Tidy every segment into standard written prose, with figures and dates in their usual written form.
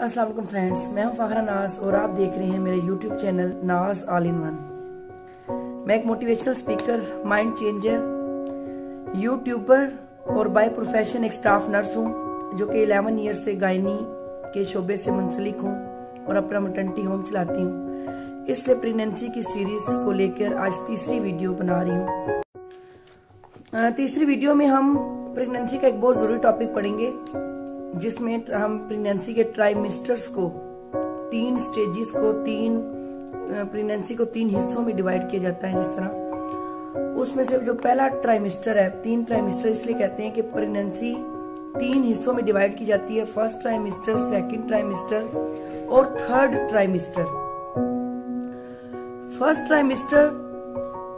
अस्सलाम वालेकुम फ्रेंड्स, मैं हूं फाखरा नाज और आप देख रहे हैं मेरे यूट्यूब चैनल नाज ऑल इन वन। मैं एक motivational speaker, mind changer, YouTuber और बाय प्रोफेशन एक स्टाफ नर्स हूं जो कि 11 ईयर से गायनी के शोबे से मुंसलिक हूं और अपना मैटरनिटी होम चलाती हूं। इसलिए प्रेगनेंसी की सीरीज को लेकर आज तीसरी वीडियो बना रही हूँ। तीसरी वीडियो में हम प्रेगनेंसी का एक बहुत जरूरी टॉपिक पढ़ेंगे जिसमें हम प्रेगनेंसी के ट्राइमेस्टर्स को, 3 स्टेजेस को, प्रेगनेंसी को 3 हिस्सों में डिवाइड किया जाता है। जिस तरह उसमें से जो पहला ट्राइमेस्टर है, 3 ट्राइमेस्टर इसलिए कहते हैं कि प्रेगनेंसी 3 हिस्सों में डिवाइड की जाती है। फर्स्ट ट्राइमेस्टर, सेकंड ट्राइमेस्टर और थर्ड ट्राइमेस्टर। फर्स्ट ट्राइमेस्टर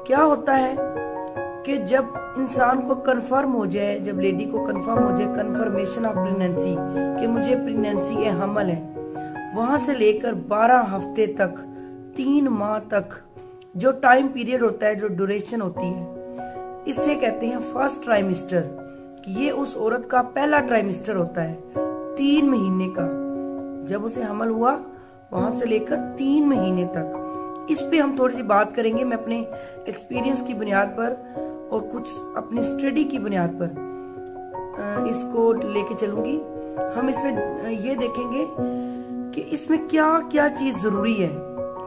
क्या होता है कि जब इंसान को कंफर्म हो जाए, जब लेडी को कंफर्म हो जाए, कंफर्मेशन ऑफ प्रेगनेंसी कि मुझे प्रेगनेंसी है, हमल है, वहां से लेकर 12 हफ्ते तक, 3 माह तक जो टाइम पीरियड होता है, जो ड्यूरेशन होती है, इसे कहते हैं फर्स्ट ट्राइमेस्टर। ये उस औरत का पहला ट्राइमेस्टर होता है, 3 महीने का। जब उसे हमल हुआ वहां से लेकर 3 महीने तक। इस पे हम थोड़ी सी बात करेंगे। मैं अपने एक्सपीरियंस की बुनियाद पर और कुछ अपनी स्टडी की बुनियाद पर इसको लेके चलूंगी। हम इसमें ये देखेंगे कि इसमें क्या क्या चीज जरूरी है,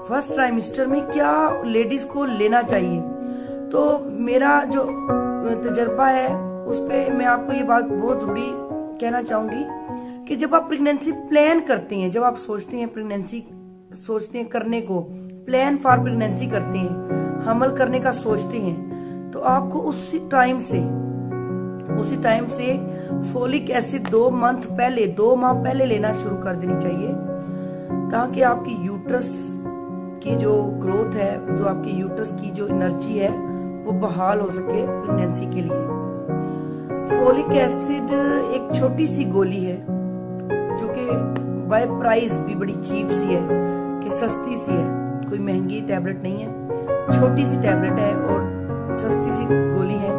फर्स्ट ट्राइमेस्टर में क्या लेडीज को लेना चाहिए। तो मेरा जो तजर्बा है उस पे मैं आपको ये बात बहुत जरूरी कहना चाहूंगी कि जब आप प्रेगनेंसी प्लान करते हैं, जब आप सोचते हैं प्रेगनेंसी, सोचते हैं करने को, प्लान फॉर प्रेगनेंसी करते हैं, हमल करने का सोचते हैं, तो आपको उसी टाइम से फोलिक एसिड 2 माह पहले लेना शुरू कर देनी चाहिए, ताकि आपकी यूट्रस की जो ग्रोथ है, जो आपकी यूट्रस की जो एनर्जी है, वो बहाल हो सके प्रेगनेंसी के लिए। फोलिक एसिड एक छोटी सी गोली है जो कि बाय प्राइस भी बड़ी चीप सी है, कि सस्ती सी है, कोई महंगी टैबलेट नहीं है, छोटी सी टैबलेट है और सस्ती सी गोली है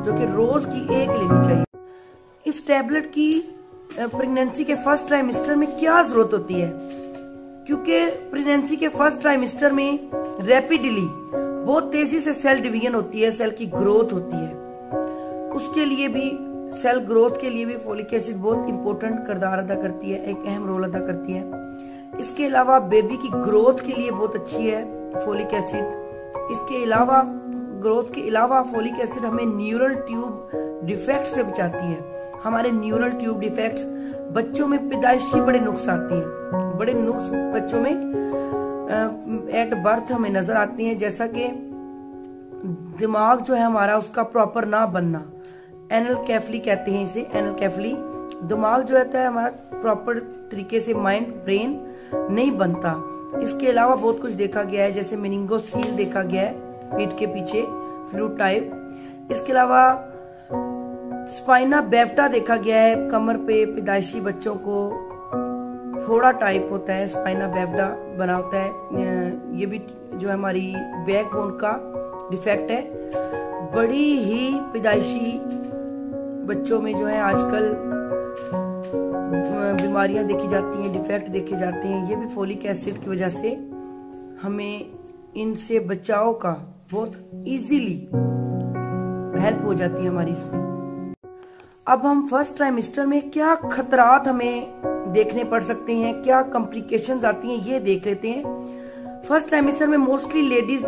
जो कि रोज की 1 लेनी चाहिए। इस टैबलेट की प्रेगनेंसी के फर्स्ट ट्राइमेस्टर में क्या जरूरत होती है, क्योंकि प्रेगनेंसी के फर्स्ट ट्राइमेस्टर में रैपिडली, बहुत तेजी से सेल डिवीजन होती है, सेल की ग्रोथ होती है। उसके लिए भी, सेल ग्रोथ के लिए भी फोलिक एसिड बहुत इंपॉर्टेंट किरदार अदा करती है, एक अहम रोल अदा करती है। इसके अलावा बेबी की ग्रोथ के लिए बहुत अच्छी है फोलिक एसिड। इसके अलावा, ग्रोथ के अलावा फोलिक एसिड हमें न्यूरल ट्यूब डिफेक्ट से बचाती है। हमारे न्यूरल ट्यूब डिफेक्ट्स, बच्चों में पैदाइशी बड़े नुक्स आते हैं, बड़े नुक्स बच्चों में एट बर्थ हमें नजर आती हैं, जैसा कि दिमाग जो है हमारा, उसका प्रॉपर ना बनना, एनलकेफली कहते हैं इसे, एनलकेफली। दिमाग जो रहता है हमारा प्रॉपर तरीके से, माइंड, ब्रेन नहीं बनता। इसके अलावा बहुत कुछ देखा गया है, जैसे मेनिंगोसील देखा गया है पीठ के पीछे, फ्लूट टाइप। इसके अलावा स्पाइना बेफ्टा देखा गया है, कमर पे पैदाइशी बच्चों को फोड़ा टाइप होता है, स्पाइना बेफ्टा बना होता है। ये भी जो हमारी बैकबोन का डिफेक्ट है। बड़ी ही पैदाइशी बच्चों में जो है आजकल बीमारियां देखी जाती हैं, डिफेक्ट देखे जाते हैं। ये भी फोलिक एसिड की वजह से हमें इनसे बचाव का बहुत इजीली हेल्प हो जाती है हमारी इसमें। अब हम फर्स्ट ट्राइमेस्टर में क्या खतरात हमें देखने पड़ सकते हैं, क्या कॉम्प्लिकेशंस आती हैं, ये देख लेते हैं। फर्स्ट ट्राइमेस्टर में मोस्टली लेडीज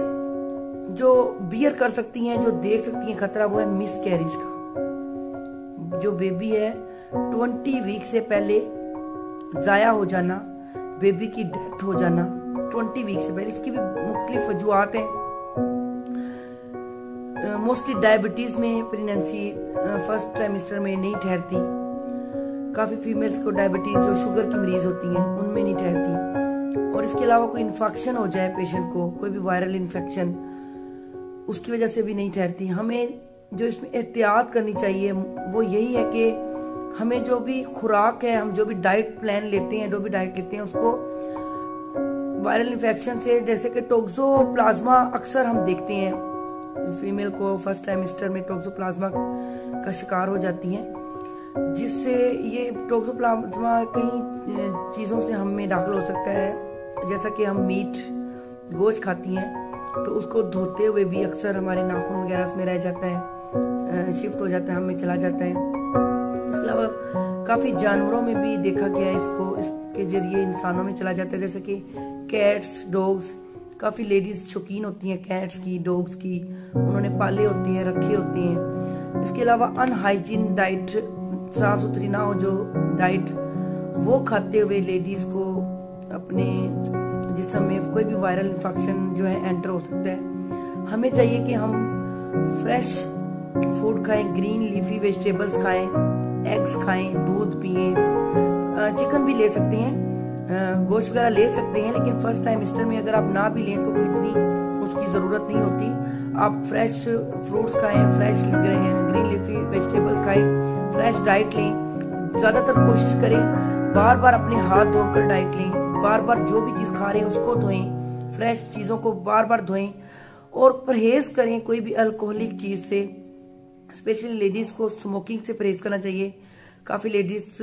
जो बियर कर सकती हैं, जो देख सकती हैं खतरा, वो है मिसकैरेज का। जो बेबी है 20 वीक से पहले जाया हो जाना, बेबी की डेथ हो जाना 20 वीक से पहले। इसकी भी मुख्तलिफ वजूहात हैं। मोस्टली डायबिटीज में प्रेगनेंसी फर्स्ट ट्राइमेस्टर में नहीं ठहरती। काफी फीमेल्स को डायबिटीज, जो शुगर की मरीज होती हैं, उनमें नहीं ठहरती। और इसके अलावा कोई इन्फेक्शन हो जाए पेशेंट को, कोई भी वायरल इन्फेक्शन, उसकी वजह से भी नहीं ठहरती। हमें जो इसमें एहतियात करनी चाहिए वो यही है कि हमें जो भी खुराक है, हम जो भी डाइट प्लान लेते हैं, जो भी डाइट लेते हैं, उसको वायरल इन्फेक्शन से, जैसे कि टोक्सोप्लाज्मा अक्सर हम देखते हैं फीमेल को फर्स्ट ट्राइमेस्टर में टोक्सोप्लाज्मा का शिकार हो जाती हैं। जिससे ये टॉक्सोप्लाज्मा कई चीज़ों से हम में दाखिल हो सकता है। जैसा कि हम मीट गोश्त खाती हैं तो उसको धोते हुए भी अक्सर हमारे नाखून वगैरह में रह जाता है, शिफ्ट हो जाता है, हमें चला जाता है। इसके अलावा काफ़ी जानवरों में भी देखा गया है इसके जरिए इंसानों में चला जाता है, जैसे कि कैट्स, डॉग्स। काफ़ी लेडीज शौकीन होती हैं कैट्स की, डॉग्स की, उन्होंने पाले होते हैं, रखे होते हैं। इसके अलावा अनहाइजीन डाइट, साफ सुथरी ना हो जो डाइट, वो खाते हुए लेडीज को अपने जिस्म में कोई भी वायरल इंफेक्शन जो है एंटर हो सकता है। हमें चाहिए कि हम फ्रेश फूड खाएं, ग्रीन लीफी वेजिटेबल्स खाएं, एग्स खाएं, दूध पिएं, चिकन भी ले सकते हैं, गोश्त वगैरह ले सकते हैं, लेकिन फर्स्ट ट्राइमेस्टर में अगर आप ना भी लें तो कोई इतनी उसकी जरूरत नहीं होती। आप फ्रेश फ्रूट्स खाएं, फ्रेश ग्रीन लीफी वेजिटेबल्स खाएं, फ्रेश डाइट लें। ज्यादातर कोशिश करें बार बार अपने हाथ धोकर डाइट लें, बार बार जो भी चीज खा रहे हैं उसको धोएं, फ्रेश चीजों को बार बार धोएं और परहेज करें कोई भी अल्कोहलिक चीज से। स्पेशली लेडीज को स्मोकिंग से परहेज करना चाहिए। काफी लेडीज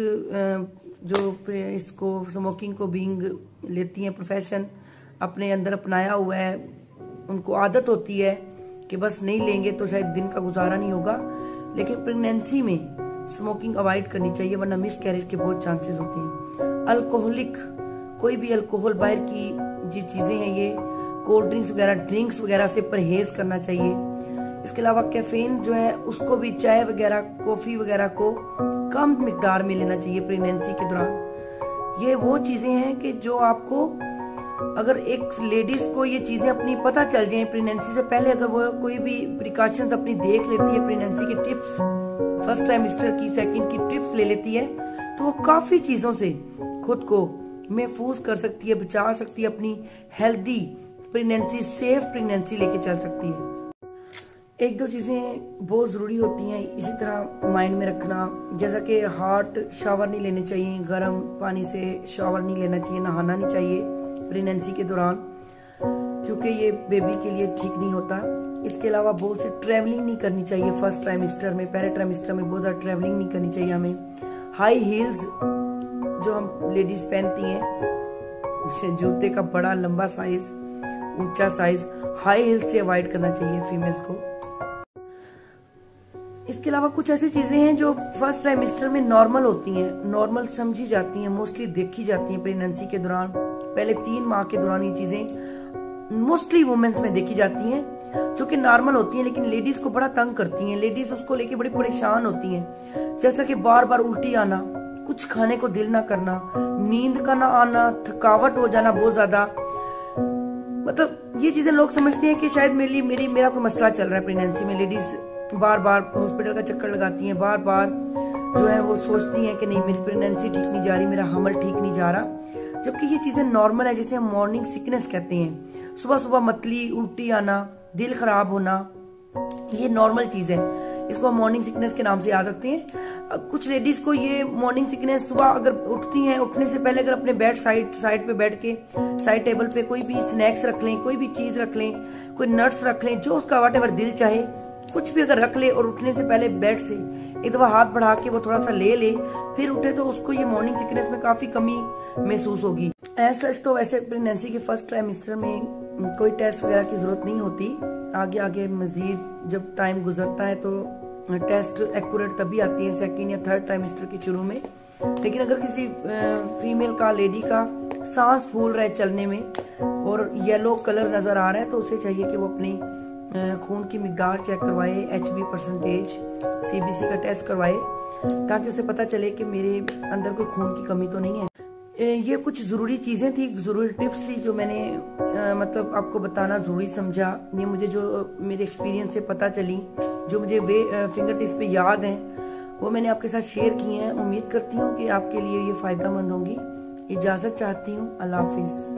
जो इसको स्मोकिंग को बीइंग लेती हैं प्रोफेशन, अपने अंदर अपनाया हुआ है, उनको आदत होती है कि बस नहीं लेंगे तो शायद दिन का गुजारा नहीं होगा। लेकिन प्रेगनेंसी में स्मोकिंग अवॉइड करनी चाहिए, वरना मिस कैरेज के बहुत चांसेस होते हैं। अल्कोहलिक, कोई भी अल्कोहल बाहर की जो चीजें हैं, ये कोल्ड ड्रिंक्स वगैरह, ड्रिंक्स वगैरह से परहेज करना चाहिए। इसके अलावा कैफीन जो है उसको भी, चाय वगैरह, कॉफी वगैरह को कम मिकदार में लेना चाहिए प्रेगनेंसी के दौरान। ये वो चीजें हैं कि जो आपको, अगर एक लेडीज को ये चीजें अपनी पता चल जाए प्रेगनेंसी से पहले, अगर वो कोई भी प्रिकॉशंस अपनी देख लेती है, प्रेगनेंसी की टिप्स, फर्स्ट ट्राइमेस्टर की, सेकंड की टिप्स ले लेती है, तो वो काफी चीजों से खुद को महफूज कर सकती है, बचा सकती है, अपनी हेल्दी प्रेगनेंसी, सेफ प्रेगनेंसी लेके चल सकती है। एक दो चीजें बहुत जरूरी होती हैं इसी तरह माइंड में रखना, जैसा कि हॉट शावर नहीं लेने चाहिए, गर्म पानी से शावर नहीं लेना चाहिए, नहाना नहीं चाहिए प्रेगनेंसी के दौरान, क्योंकि ये बेबी के लिए ठीक नहीं होता। इसके अलावा बहुत से ट्रैवलिंग नहीं करनी चाहिए फर्स्ट ट्राइमेस्टर में, पहले ट्राइमेस्टर में बहुत ज्यादा ट्रैवलिंग नहीं करनी चाहिए हमें। हाई हील्स जो हम लेडीज पहनती हैं, जूते का बड़ा लंबा साइज, ऊंचा साइज, हाई हील्स से अवॉइड करना चाहिए फीमेल्स को। इसके अलावा कुछ ऐसी चीजें हैं जो फर्स्ट ट्राइमेस्टर में नॉर्मल होती हैं, नॉर्मल समझी जाती हैं, मोस्टली देखी जाती हैं प्रेगनेंसी के दौरान, पहले 3 माह के दौरान ये चीजें मोस्टली वुमेन्स में देखी जाती हैं जो कि नॉर्मल होती हैं, लेकिन लेडीज को बड़ा तंग करती हैं। लेडीज उसको लेके बड़ी परेशान होती हैं, जैसा कि बार बार उल्टी आना, कुछ खाने को दिल ना करना, नींद का ना आना, थकावट हो जाना बहुत ज्यादा। मतलब ये चीजें लोग समझते हैं कि शायद मेरा कोई मसला चल रहा है प्रेगनेंसी में। लेडीज बार बार हॉस्पिटल का चक्कर लगाती हैं, बार बार जो है वो सोचती हैं कि नहीं मेरी प्रेगनेंसी ठीक नहीं जा रही, मेरा हमल ठीक नहीं जा रहा, जबकि ये चीजें नॉर्मल है, जिसे हम मॉर्निंग सिकनेस कहते हैं। सुबह सुबह मतली, उल्टी आना, दिल खराब होना, ये नॉर्मल चीज है, इसको हम मॉर्निंग सिकनेस के नाम से याद रखते हैं। कुछ लेडीज को ये मॉर्निंग सिकनेस, सुबह अगर उठती हैं, उठने से पहले अगर अपने बेड साइड पे बैठ के साइड टेबल पे कोई भी स्नैक्स रख लें, कोई भी चीज रख लें, कोई नट्स रख लें, जो उसका व्हाटएवर दिल चाहे कुछ भी अगर रख ले, और उठने से पहले बेड से एक दफा हाथ बढ़ा के वो थोड़ा सा ले फिर उठे, तो उसको ये मॉर्निंग सिकनेस में काफी कमी महसूस होगी। ऐसा तो वैसे प्रेगनेंसी के फर्स्ट ट्राइमेस्टर में कोई टेस्ट वगैरह की जरूरत नहीं होती। आगे आगे मजीद जब टाइम गुजरता है तो टेस्ट एक्यूरेट तभी आती है सेकंड या थर्ड ट्राइमेस्टर के शुरू में। लेकिन अगर किसी फीमेल का, लेडी का सांस फूल रहा है चलने में और येलो कलर नजर आ रहा है, तो उसे चाहिए कि वो अपनी खून की मिकदार चेक करवाए, HB परसेंटेज, CBC का टेस्ट करवाए, ताकि उसे पता चले कि मेरे अंदर कोई खून की कमी तो नहीं है। ये कुछ जरूरी चीजें थी, जरूरी टिप्स थी जो मैंने मतलब आपको बताना जरूरी समझा। ये मुझे जो मेरे एक्सपीरियंस से पता चली, जो मुझे फिंगर टिप्स पे याद हैं, वो मैंने आपके साथ शेयर की हैं। उम्मीद करती हूँ कि आपके लिए ये फायदेमंद होंगी। इजाजत चाहती हूँ। अल्लाह हाफिज।